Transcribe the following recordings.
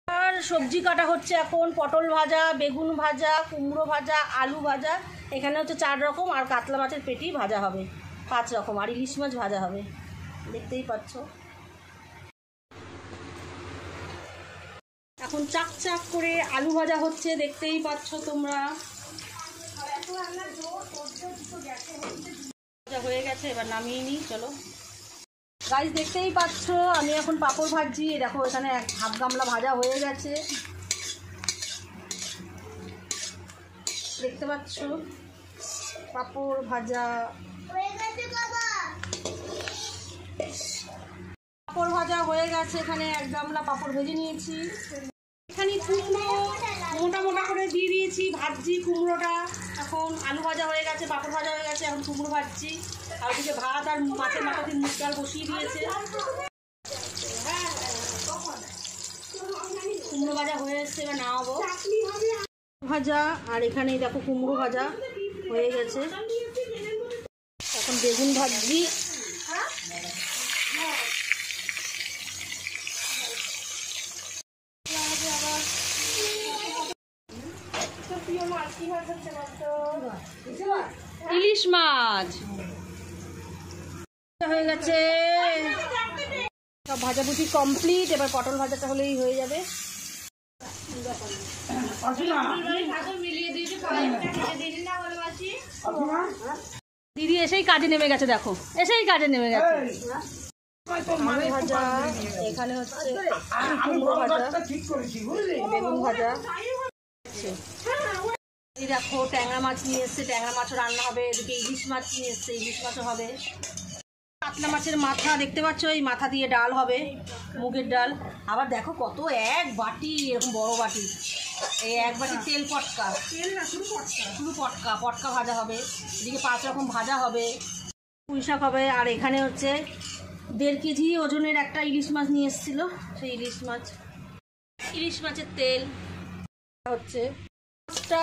আর সবজি কাটা হচ্ছে এখন, পটল ভাজা, বেগুন ভাজা, কুমড়ো ভাজা, আলু ভাজা, এখানে হচ্ছে 4 রকম, আর কাতলা মাছের পেটি ভাজা হবে 5 রকম, আর ইলিশ মাছ ভাজা হবে, দেখতেই পাচ্ছ। এখন চাক চাক করে আলু ভাজা হচ্ছে, দেখতেই পাচ্ছ তোমরা। হয়ে গেছে, এবার নামিয়ে নিই, চলো। গাইস দেখতেই পাচ্ছ আমি এখন পাঁপড় ভাজছি, দেখো এখানে হাফ গামলা ভাজা হয়ে গেছে, দেখতে পাচ্ছ পাঁপড় ভাজা হয়ে গেছে। পাঁপড় ভাজা হয়ে গেছে, এখানে 1 গামলা পাঁপড় ভেজে নিয়েছি। এখানে কুমড়ো মোটা মোটা করে দিয়ে দিয়েছি, ভাজছি কুমড়োটা। এখন আলু ভাজা হয়ে গেছে, পাঁপড় ভাজা হয়ে গেছে, এখন কুমড়ো ভাজছি। আর ওদিকে ভাত আর মাছের মাথা দিয়ে মুগ ডাল বসিয়ে দিয়েছে। কুমড়ো ভাজা হয়ে এসছে, এবার নামাবো। ভাজা আর এখানে দেখো কুমড়ো ভাজা হয়ে গেছে। এখন বেগুন ভাজছি। ইলিশ মাছ হয়ে গেছে, সব ভাজাভুজি কমপ্লিট। এবার পটল ভাজাটা হলেই হয়ে যাবে। দিদি এসেই কাজে নেমে গেছে, দেখো এসেই কাজে নেমে গেছে। আলু ভাজা, এখানে হচ্ছে কুমড়ো ভাজা, বেগুন ভাজা। দেখো ট্যাংরা মাছ নিয়ে এসছে, ট্যাংরা মাছও রান্না হবে। এদিকে ইলিশ মাছ নিয়ে এসছে, ইলিশ মাছও হবে। কাতলা মাছের মাথা দেখতে পাচ্ছ, এই মাথা দিয়ে ডাল হবে, মুগের ডাল। আবার দেখো কত 1 বাটি, এরকম বড় বাটি, এই 1 বাটি তেল পটকা, শুধু পটকা পটকা ভাজা হবে। এদিকে 5 রকম ভাজা হবে, পুঁই শাক হবে। আর এখানে হচ্ছে 1.5 কেজি ওজনের একটা ইলিশ মাছ নিয়ে এসেছিলো, সেই ইলিশ মাছের তেল হচ্ছে। মাছটা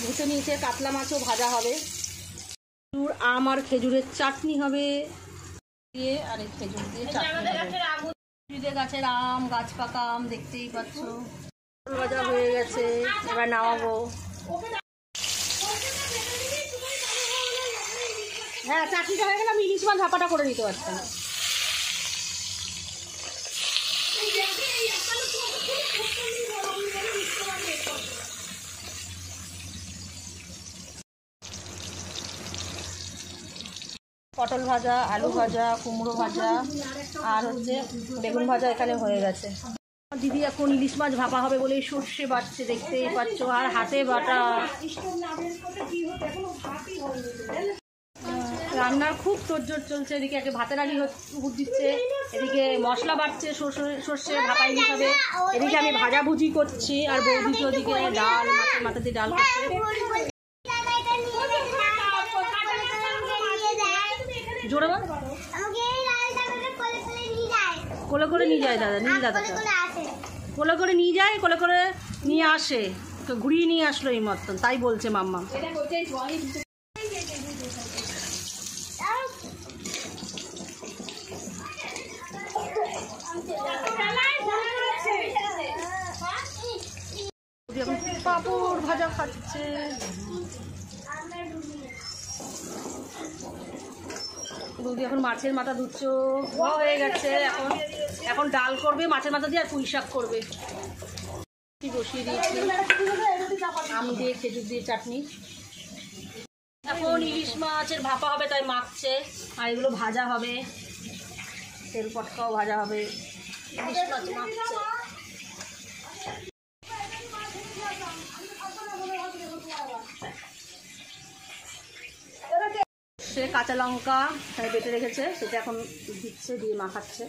ভুতে নিয়েছে, কাতলা মাছও ভাজা হবে। আম আর খেজুরের চাটনি হবে দিয়ে, আর এই খেজুর দিয়ে চাটনি হবে। গাছের আম, গাছ পাকা আম, দেখতেই পাচ্ছ। ভাজা হয়ে গেছে, এবার নামাবো। হ্যাঁ চাটনিটা হয়ে গেলে আমি ইলিশ মাছ ঝাপাটা করে দিতে পারতাম। পটল ভাজা, আলু ভাজা, কুমড়ো ভাজা আর হচ্ছে বেগুন ভাজা এখানে হয়ে গেছে। দিদি এখন ইলিশ মাছ ভাপা হবে বলে সর্ষে বাটছে, দেখতেই পাচ্ছ, আর হাতে বাটা। রান্নার খুব তোড়জোড় চলছে। এদিকে একে ভাতের আলি উপর দিচ্ছে, এদিকে মশলা বাটছে, সর্ষে ভাপা ইলিশ হবে। এদিকে আমি ভাজাভুজি করছি, আর বৌদিকে ওদিকে ডাল, মাছের মাথা দিয়ে ডাল করছে। জোরে বল। কোলে করে নিয়ে যায় দাদা, নিয়ে দাদাটা কোলে করে নিয়ে যায়, কোলে করে নিয়ে আসে, ঘুরিয়ে নিয়ে আসলো এই মতন, তাই বলছে মাম্মা। পাঁপড় ভাজা খাচ্ছে। বৌদি এখন মাছের মাথা ধুচ্ছো, হয়ে গেছে। এখন ডাল করবে মাছের মাথা দিয়ে, আর পুঁই শাক করবে। বসিয়ে দিয়েছি, আম দিয়ে খেজুর দিয়ে চাটনি। এখন ইলিশ মাছের ভাপা হবে, তাই মাখছে। আর এগুলো ভাজা হবে, তেল পটকাও ভাজা হবে। ইলিশ মাছ মাখছে। সে কাঁচা লঙ্কা বেটে রেখেছে, সেটা এখন দিচ্ছে, দিয়ে মাখাচ্ছে।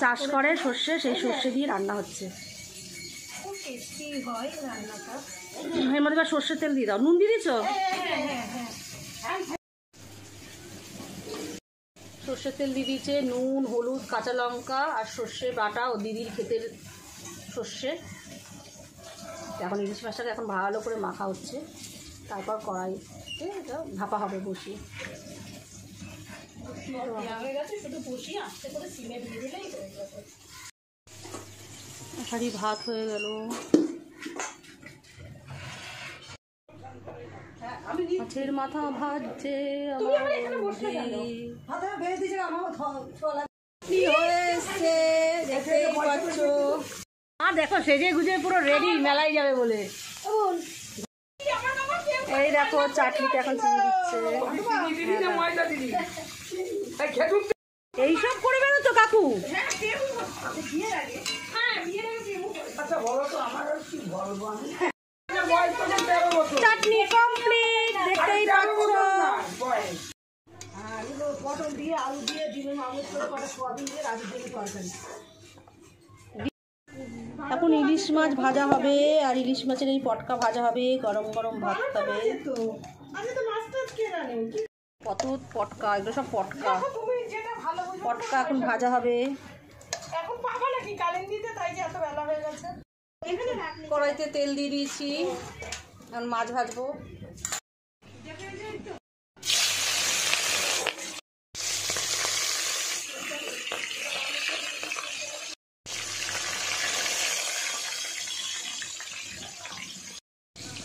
চাষ করে সর্ষে, সেই সর্ষে দিয়ে রান্না হচ্ছে। এর মধ্যে সর্ষের তেল দিয়ে দাও। নুন দিয়ে দিচ্ছ? সর্ষের তেল দিয়ে দিয়েছে, নুন, হলুদ, কাঁচা লঙ্কা আর সর্ষে বাটা ও দিদির ক্ষেতের সর্ষে। এখন ইলিশ মাছটাকে এখন ভালো করে মাখা হচ্ছে। তারপর কড়াইতে এটা ভাপা হবে বসিয়ে। শাড়ি ভাত হয়ে গেল। মাছের মাথা ভাজছে আর দেখো সেজে গুজে পুরো রেডি মেলায় যাবে বলে। এই দেখো চাটনিটা এখন চিনি দিচ্ছে। এইসব করে বেরো তো কাকু। চাটনি কমপ্লিট, দেখতেই পাচ্ছ। পটল দিয়ে আলু দিয়ে ডিমের মামুর করে সোয়াবিন দিয়ে রাজু দিয়ে তরকারি। এখন ইলিশ মাছ ভাজা হবে, আর ইলিশ মাছের এই পটকা ভাজা হবে, গরম গরম ভাত খাবে। কত পটকা, এগুলো সব পটকা। পটকা এখন ভাজা হবে। কড়াইতে তেল দিয়ে দিয়েছি, এখন মাছ ভাজবো।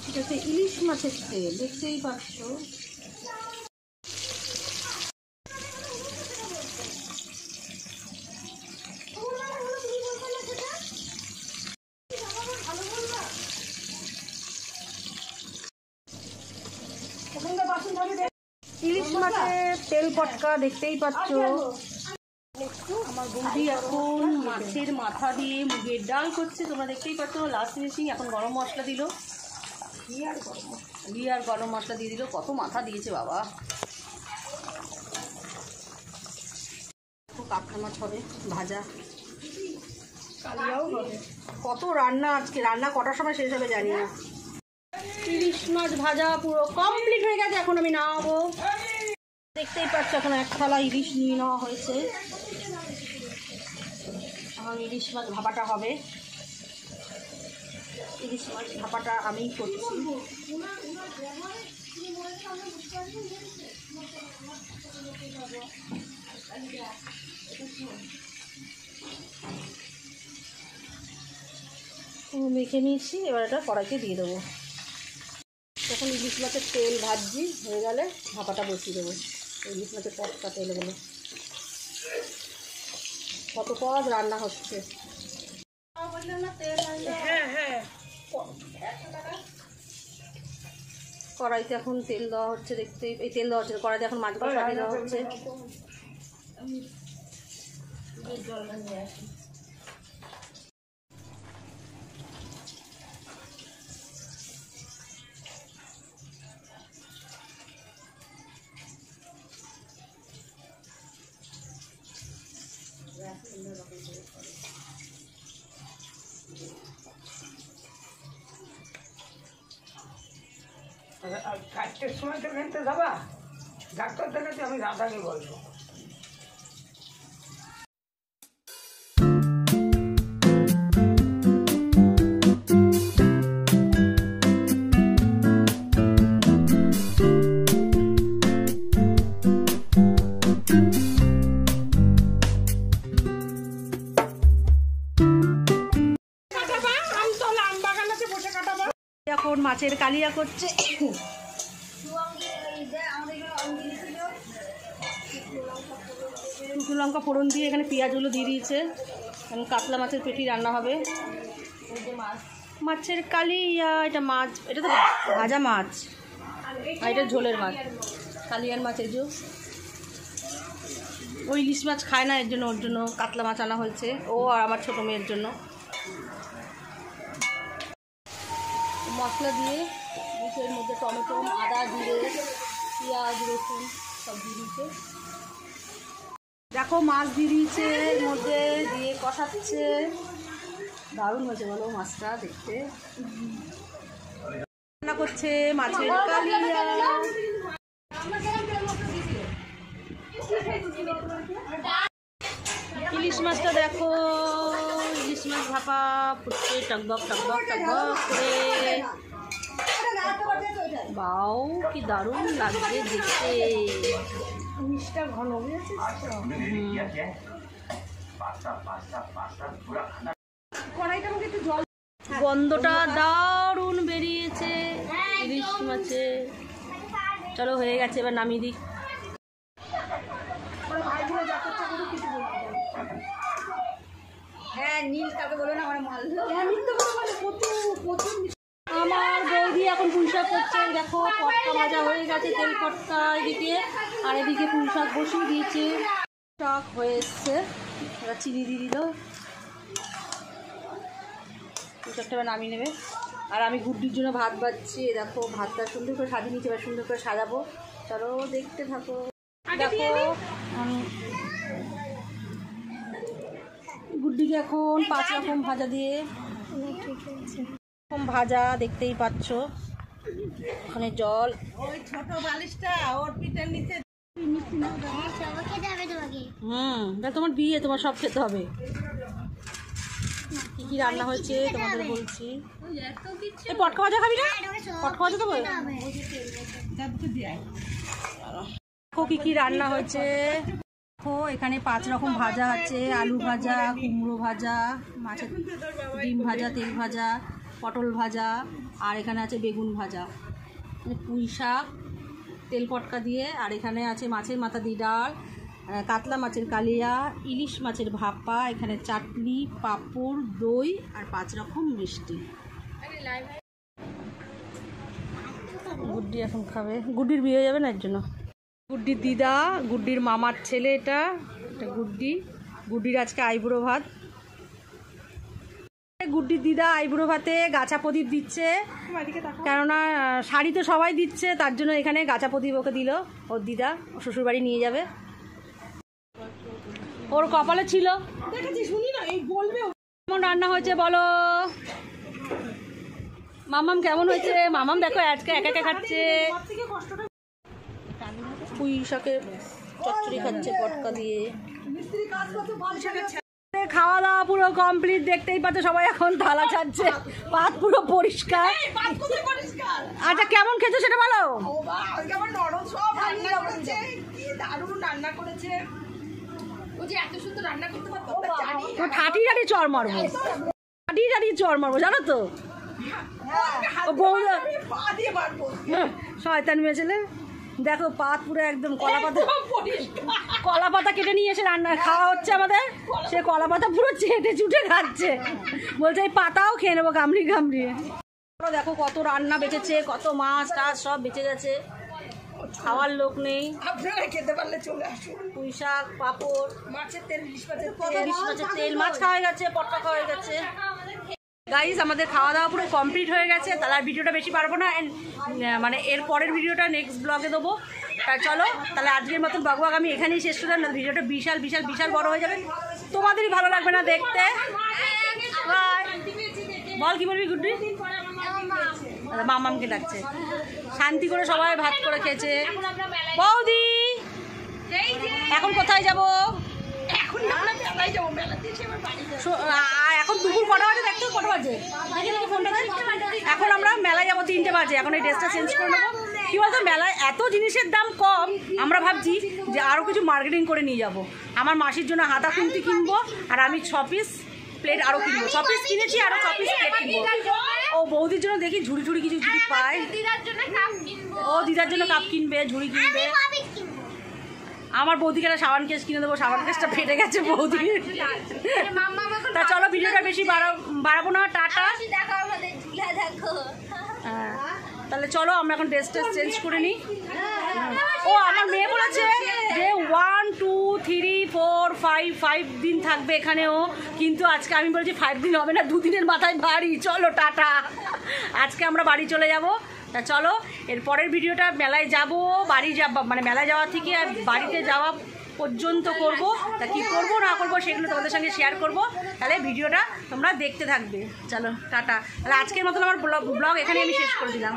এটাতে ইলিশ মাছের তেল, দেখতেই পাচ্ছ। ইলিশ মাছের তেল পটকা দেখতেই পাচ্ছ। আমার বৌদি এখন মাছের মাথা দিয়ে মুগের ডাল করছে, তোমরা দেখতেই পাচ্ছ। লাস্ট ফিনিশিং, এখন গরম মশলা দিল, ঘি আর গরম মশলা দিয়ে দিল। কত মাথা দিয়েছে বাবা। কাঁকড়া মাছ হবে ভাজা, কত রান্না আজকে। রান্না কটার সময় শেষ হবে জানি না। ইলিশ মাছ ভাজা পুরো কমপ্লিট হয়ে গেছে, এখন আমি নামাবো। দেখতেই পাচ্ছ এখন এক থালা ইলিশ নিয়ে নেওয়া হয়েছে। এখন ইলিশ মাছ ভাপাটা হবে। ইলিশ মাছ ভাপাটা আমিই করছি। মেখে নিয়েছি, এবার এটা কড়াইতে দিয়ে দেবো। তখন ইলিশ মাছের তেল ভাজছি, হয়ে গেলে ভাপাটা বসিয়ে দেবো। ইলিশ মাছের পটকা তেল গেলে কত পদ রান্না হচ্ছে। কড়াইতে এখন তেল দেওয়া হচ্ছে, দেখতে এই তেল দেওয়া হচ্ছে কড়াইতে। এখন মাছগুলো সাজিয়ে দেওয়া হচ্ছে। চারটের সময় তো কিনতে যাবা, ডাক্তার দেখাতে আমি রাধাকে বলবো। এখন মাছের কালিয়া করছে। শুকনো লঙ্কা ফোড়ন দিয়ে এখানে পেঁয়াজগুলো দিয়ে দিয়েছে। এখন কাতলা মাছের পেটি রান্না হবে। মাছের কালিয়া, এটা মাছ, এটা তো ভাজা মাছ, আর এটা ঝোলের মাছ, কালিয়ার মাছ। এই যে ওই ইলিশ মাছ খায় না, এর জন্য ওর জন্য কাতলা মাছ আনা হয়েছে, ও আর আমার ছোটো মেয়ের জন্য। মশলা দিয়ে এর মধ্যে টমেটো, আদা, জিরে, পেঁয়াজ, রসুন সব দিয়ে দিয়েছে। দেখো মাছ দিয়ে দিয়েছে, এর মধ্যে দিয়ে কষাচ্ছে। দারুণ হয়েছে বলো মাছটা দেখতে। রান্না করছে মাছের কালিয়া। ইলিশ মাছটা দেখো, ইলিশ মাছ ভাপা ফুটছে টকবক টকবক টকবক করে। বাও কি দারুণ লাগছে দেখতে। মিষ্টা ঘন বুঝেছিস কড়াইটা আমাকে একটু জল। গন্ধটা দারুণ বেরিয়েছে ইলিশ মাছে। চলো হয়ে গেছে, এবার নামিয়ে দিই। হ্যাঁ নীল কাকে বলো না আমার মাল। আমার বৌদি এখন পুঁই শাক করছে, দেখো পটকা ভাজা হয়ে গেছে, তেল পটকা এদিকে, আর এদিকে পুঁই শাক বসিয়ে দিয়েছে। শাক হয়ে এসছে, এবার চিনি দিয়ে দিল, পুঁই শাকটা এবার নামিয়ে নেবে। আর আমি গুড্ডির জন্য ভাত বাচ্ছি, দেখো ভাতটা সুন্দর করে সাজিয়ে নিচ্ছি, এবার সুন্দর করে সাজাবো। চলো দেখতে থাকো। দেখো গুড্ডিকে এখন 5 রকম ভাজা দিয়ে, রকম ভাজা দেখতেই পাচ্ছ। ওখানে জল, ওই ছোট বালিশটা ওর পিঠের নিচে। তাহলে তোমার বিয়ে, তোমার সব খেতে হবে। কি কি রান্না হয়েছে তোমাদের বলছি। এই পটকা ভাজা খাবি না? পটকা ভাজা দেবো। দেখো কি কি রান্না হয়েছে। দেখো এখানে 5 রকম ভাজা আছে, আলু ভাজা, কুমড়ো ভাজা, মাছের ডিম ভাজা, তেল ভাজা, পটল ভাজা, আর এখানে আছে বেগুন ভাজা, পুঁই শাক তেল পটকা দিয়ে, আর এখানে আছে মাছের মাথা দিয়ে ডাল, কাতলা মাছের কালিয়া, ইলিশ মাছের ভাপা, এখানে চাটনি, পাঁপড়, দই আর 5 রকম মিষ্টি। গুড্ডি এখন খাবে, গুড্ডির বিয়ে হয়ে যাবে না এর জন্য। গুড্ডির দিদা, গুড্ডির মামার ছেলে, এটা গুড্ডি। গুড্ডির আজকে আইবুড়ো ভাত। গুড্ডির দিদা আইবুড়ো ভাতে গাছা প্রদীপ দিচ্ছে, কেননা শাড়ি তো সবাই দিচ্ছে, তার জন্য এখানে গাছা প্রদীপ ওকে দিল ওর দিদা, শ্বশুরবাড়ি নিয়ে যাবে। ওর কপালে ছিল। কেমন রান্না হয়েছে বলো মামাম, কেমন হয়েছে? মামাম দেখো আজকে একা একা খাচ্ছে, পুঁই শাকের চচ্চড়ি খাচ্ছে পটকা দিয়ে। খাওয়া দাওয়া পুরো কমপ্লিট, দেখতেই পাচ্ছ সবাই এখন থালা ছাড়ছে, পাত পুরো পরিষ্কার। আচ্ছা কেমন খেয়েছো সেটা বলো। ঠাটি ঠাটি চর মারবো, ঠাটি ঠাটি চর মারবো জানো তো। শয়তান মেয়ে ছেলে, দেখো পাত পুরো একদম কলা পাতা কেটে নিয়ে এসে রান্না খাওয়া হচ্ছে আমাদের। সে কলা পাতা পুরো চেটে চুটে খাচ্ছে, বলছে এই পাতাও খেয়ে নেবো কামড়িয়ে কামড়িয়ে। দেখো কত রান্না বেঁচেছে, কত মাছ টাছ সব বেঁচে গেছে, খাওয়ার লোক নেই। আপনারা খেতে পারলে চলে আসুন। পুঁই শাক, পাঁপড়, মাছের তেল, ইলিশ মাছের তেল, মাছ খাওয়া গেছে, পটকা খাওয়া গেছে। গাইস আমাদের খাওয়া দাওয়া পুরো কমপ্লিট হয়ে গেছে, তাহলে আর ভিডিওটা বেশি পারবো না, মানে এর পরের ভিডিওটা নেক্সট ব্লগে দেবো। তাই চলো তাহলে আজকের মতন ব্লগ আমি এখানেই শেষ করলাম, না ভিডিওটা বিশাল বিশাল বিশাল বড় হয়ে যাবে, তোমাদেরই ভালো লাগবে না দেখতে। বল কি বলবি গুড্ডি? মামামকে ডাকছে, শান্তি করে সবাই ভাত করে খেয়েছে। বৌদি এখন কোথায় যাবো? এখন দুপুর কটা বাজে দেখতো, কটা বাজে এখন আমরা মেলায় যাবো, 3টে বাজে। এখন এই ড্রেসটা চেঞ্জ করে নেবো। কি বলতো মেলায় এত জিনিসের দাম কম, আমরা ভাবছি যে আরও কিছু মার্কেটিং করে নিয়ে যাব। আমার মাসির জন্য হাতা খুন্তি কিনবো, আর আমি 6 পিস প্লেট আরও কিনবো। 6 পিস কিনেছি, আরও 6 পিস প্লেট কিনবো। ও বৌদির জন্য দেখি ঝুড়ি ঝুড়ি কিছু যদি পায়। ও দিদার জন্য কাপ কিনবে, ঝুড়ি কিনবে। আমার বৌদিকে একটা সাবান কেস কিনে দেবো, সাবান কেসটা ফেটে গেছে বৌদি। তা চলো ভিডিওটা বেশি বাড়াবো না, টাটা। হ্যাঁ তাহলে চলো আমরা এখন ড্রেসটা চেঞ্জ করে নিই। ও আমার মেয়ে বলেছে যে 1 2 3 4 5 দিন থাকবে এখানেও, কিন্তু আজকে আমি বলেছি 5 দিন হবে না, 2 দিনের মাথায় বাড়ি। চলো টাটা, আজকে আমরা বাড়ি চলে যাব। তা চলো এর পরের ভিডিওটা মেলায় যাব, বাড়ি যাব, মানে মেলায় যাওয়া থেকে আর বাড়িতে যাওয়া পর্যন্ত করব। তা কী করবো না করবো সেগুলো তোমাদের সঙ্গে শেয়ার করব, তাহলে ভিডিওটা তোমরা দেখতে থাকবে। চলো টাটা, তাহলে আজকের মতন আমার ব্লগ এখানে আমি শেষ করে দিলাম।